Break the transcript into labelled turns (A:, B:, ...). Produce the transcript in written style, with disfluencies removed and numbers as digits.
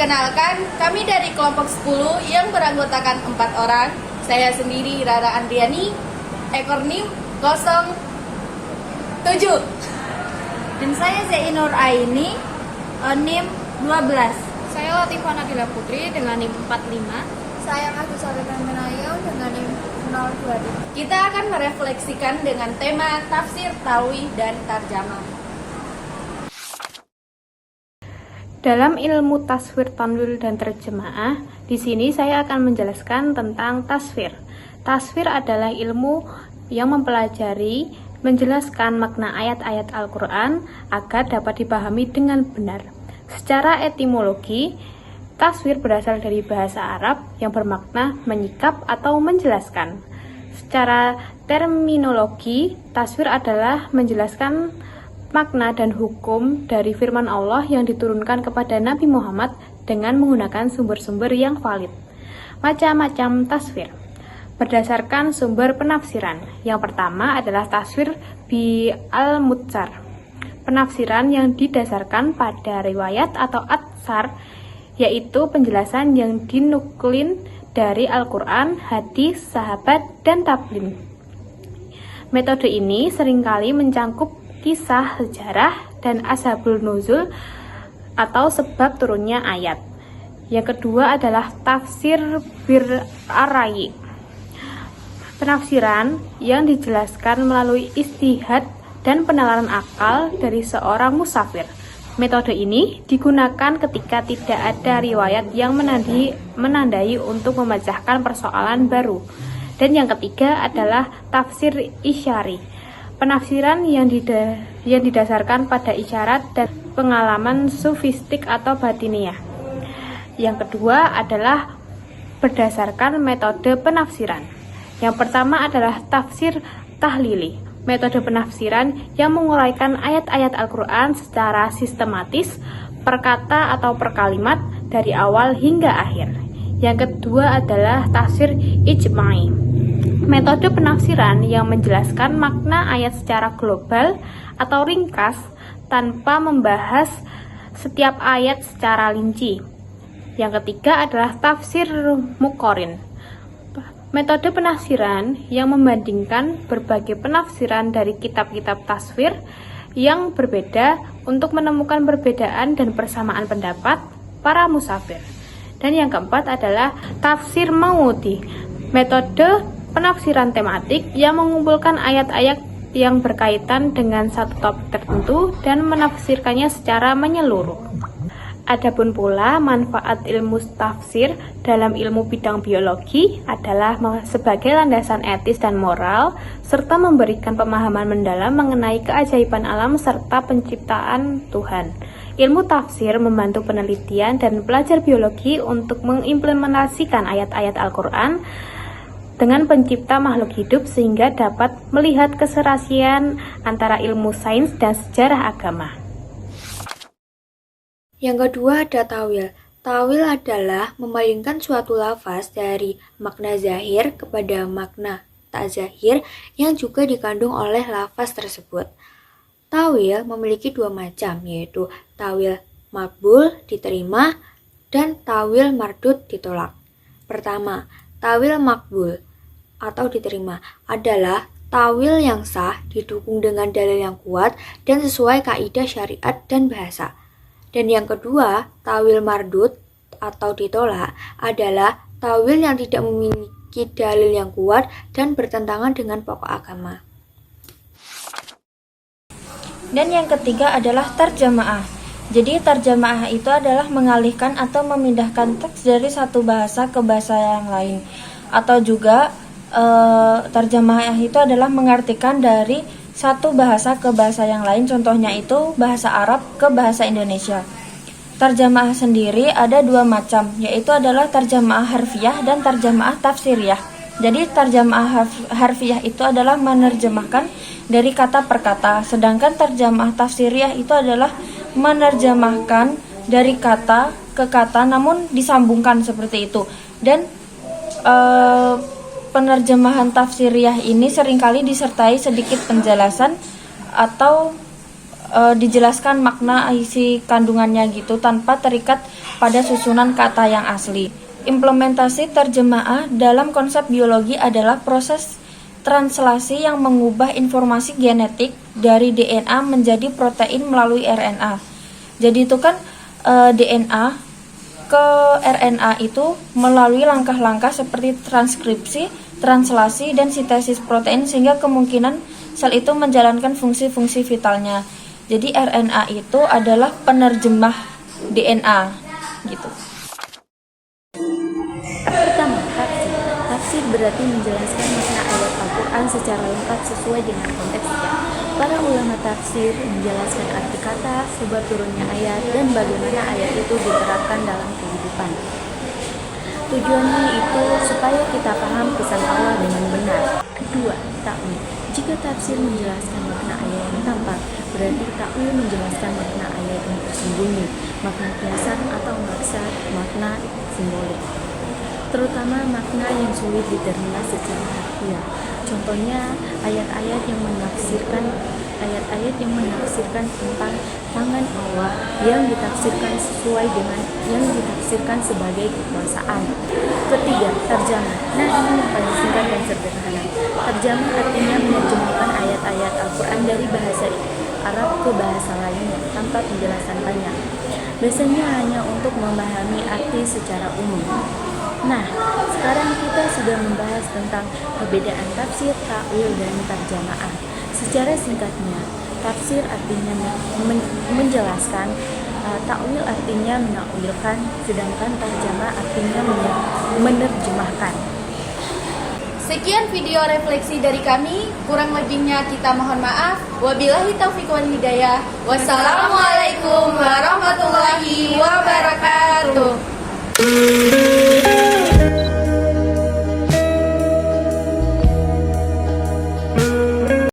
A: Perkenalkan, kami dari kelompok 10 yang beranggotakan 4 orang. Saya sendiri Rara Andriani, ekor NIM 07.
B: Dan saya Zainur Aini, NIM 12.
C: Saya Latifah Nabila Putri dengan NIM 45.
D: Saya Agus Sarita Menayo dengan NIM 023.
A: Kita akan merefleksikan dengan tema tafsir, tauhid, dan tarjamah.
C: Dalam ilmu taswir, tanwil, dan terjemaah, di sini saya akan menjelaskan tentang taswir. Taswir adalah ilmu yang mempelajari, menjelaskan makna ayat-ayat Al-Quran agar dapat dipahami dengan benar. Secara etimologi, taswir berasal dari bahasa Arab yang bermakna menyikap atau menjelaskan. Secara terminologi, taswir adalah menjelaskan makna dan hukum dari firman Allah yang diturunkan kepada Nabi Muhammad dengan menggunakan sumber-sumber yang valid. Macam-macam taswir berdasarkan sumber penafsiran. Yang pertama adalah taswir bi al-mutsar, penafsiran yang didasarkan pada riwayat atau atsar, yaitu penjelasan yang dinuklin dari Al-Quran, hadis, sahabat, dan tabi'in. Metode ini seringkali mencangkup kisah sejarah dan asbabun nuzul atau sebab turunnya ayat. Yang kedua adalah tafsir bil ar-ra'yi, penafsiran yang dijelaskan melalui ijtihad dan penalaran akal dari seorang musafir. Metode ini digunakan ketika tidak ada riwayat yang menandai untuk memecahkan persoalan baru. Dan yang ketiga adalah tafsir isyari, penafsiran yang didasarkan pada isyarat dan pengalaman sufistik atau batiniah. Yang kedua adalah berdasarkan metode penafsiran. Yang pertama adalah tafsir tahlili, metode penafsiran yang menguraikan ayat-ayat Al-Quran secara sistematis, per kata atau per kalimat dari awal hingga akhir. Yang kedua adalah tafsir ijma'i, metode penafsiran yang menjelaskan makna ayat secara global atau ringkas tanpa membahas setiap ayat secara rinci. Yang ketiga adalah tafsir muqarrin, metode penafsiran yang membandingkan berbagai penafsiran dari kitab-kitab taswir yang berbeda untuk menemukan perbedaan dan persamaan pendapat para musafir. Dan yang keempat adalah tafsir mawdhu'i, metode penafsiran tematik yang mengumpulkan ayat-ayat yang berkaitan dengan satu topik tertentu dan menafsirkannya secara menyeluruh. Adapun pula manfaat ilmu tafsir dalam ilmu bidang biologi adalah sebagai landasan etis dan moral, serta memberikan pemahaman mendalam mengenai keajaiban alam serta penciptaan Tuhan. Ilmu tafsir membantu penelitian dan pelajar biologi untuk mengimplementasikan ayat-ayat Al-Quran dengan pencipta makhluk hidup sehingga dapat melihat keserasian antara ilmu sains dan sejarah agama.
D: Yang kedua ada tawil. Tawil adalah memalingkan suatu lafaz dari makna zahir kepada makna tak zahir yang juga dikandung oleh lafaz tersebut. Tawil memiliki dua macam, yaitu tawil makbul diterima dan tawil mardud ditolak. Pertama, tawil makbul atau diterima adalah tawil yang sah, didukung dengan dalil yang kuat dan sesuai kaidah syariat dan bahasa. Dan yang kedua, tawil mardud atau ditolak adalah tawil yang tidak memiliki dalil yang kuat dan bertentangan dengan pokok agama.
B: Dan yang ketiga adalah tarjamaah. Jadi tarjamaah itu adalah mengalihkan atau memindahkan teks dari satu bahasa ke bahasa yang lain. Atau juga tarjamaah itu adalah mengartikan dari satu bahasa ke bahasa yang lain. Contohnya itu bahasa Arab ke bahasa Indonesia. Tarjamaah sendiri ada dua macam, yaitu adalah tarjamaah harfiah dan tarjamaah tafsiriyah. Jadi tarjamaah harfiah itu adalah menerjemahkan dari kata per kata, sedangkan tarjamaah tafsiriyah itu adalah menerjemahkan dari kata ke kata namun disambungkan seperti itu. Dan penerjemahan tafsiriyah ini seringkali disertai sedikit penjelasan atau dijelaskan makna isi kandungannya gitu tanpa terikat pada susunan kata yang asli. Implementasi terjemaah dalam konsep biologi adalah proses translasi yang mengubah informasi genetik dari DNA menjadi protein melalui RNA. Jadi itu kan DNA ke RNA itu melalui langkah-langkah seperti transkripsi, translasi, dan sintesis protein sehingga kemungkinan sel itu menjalankan fungsi-fungsi vitalnya. Jadi RNA itu adalah penerjemah DNA gitu.
E: Pertama, tafsir. Tafsir berarti menjelaskan makna ayat Al-Quran secara lengkap sesuai dengan konteksnya. Para ulama tafsir menjelaskan arti kata, sebab turunnya ayat, dan bagaimana ayat itu diterapkan dalam kehidupan. Tujuannya itu supaya kita paham pesan Allah dengan benar. Kedua, takwil. Jika tafsir menjelaskan makna ayat yang tampak, berarti takwil menjelaskan makna ayat yang tersembunyi, makna kiasan atau makna simbolik, terutama makna yang sulit diterima secara harfiah. Contohnya ayat-ayat yang menafsirkan tentang tangan Allah yang ditafsirkan sesuai dengan yang ditafsirkan sebagai kekuasaan. Ketiga, terjemah. Nah, ini yang paling singkat dan sederhana. Terjemah artinya menerjemahkan ayat-ayat Al-Quran dari bahasa Arab ke bahasa lainnya tanpa penjelasan banyak. Biasanya hanya untuk memahami arti secara umum. Nah, sekarang kita sudah membahas tentang perbedaan tafsir, takwil, dan terjemaah. Secara singkatnya, tafsir artinya menjelaskan, takwil artinya menakwilkan, sedangkan terjemah artinya menerjemahkan.
A: Sekian video refleksi dari kami, kurang lebihnya kita mohon maaf. Wabillahi taufiq wal hidayah. Wassalamualaikum warahmatullahi wabarakatuh.